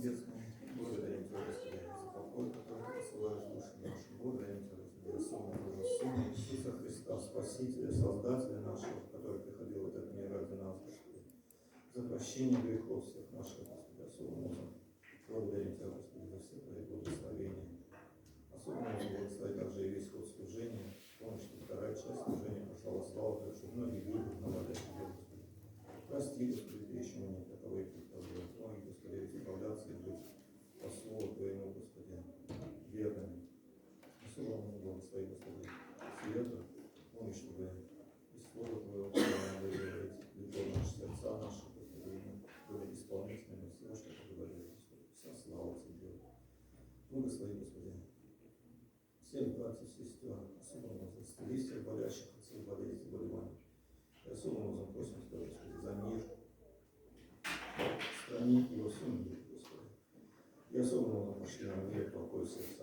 Небесный, благодарим Тебя, Господи, за покой, который Ты посылаешь души наши. Благодарим Тебя, Господи, за Сына Твоего Сына Иисуса Христа, Спасителя, Создателя нашего, который приходил в этот мир ради нас, Господи, за прощение грехов всех наших, Господи, особым образом. Благодарим Тебя, Господи, за все Твои благословения. Особенно благослови также и весь ход служения. Помню, что вторая часть служения пошла во славу, потому что многие люди узнавали Тебя, Господи. Прости, Господи, Ты еще мне таковые представляют. Помоги, Господи, исправляться и быть по Слову Твоему, Господи, верными. Особенно благослови, Господи, свету. Помни, чтобы из Слова Твоего говорить, любовь наши сердца наши, Господи, мы были исполнителями всего, что Ты говорил, Господи. Вся слава Тебе. Благослови, Господи, всех братьев и сестер, особенно за исцели всех болящих от всех болезней и болеваний. И особым образом просим Тебя, Господи, за мир в стране и во всем мире, Господи. И особым образом пошли на мир, покой сердца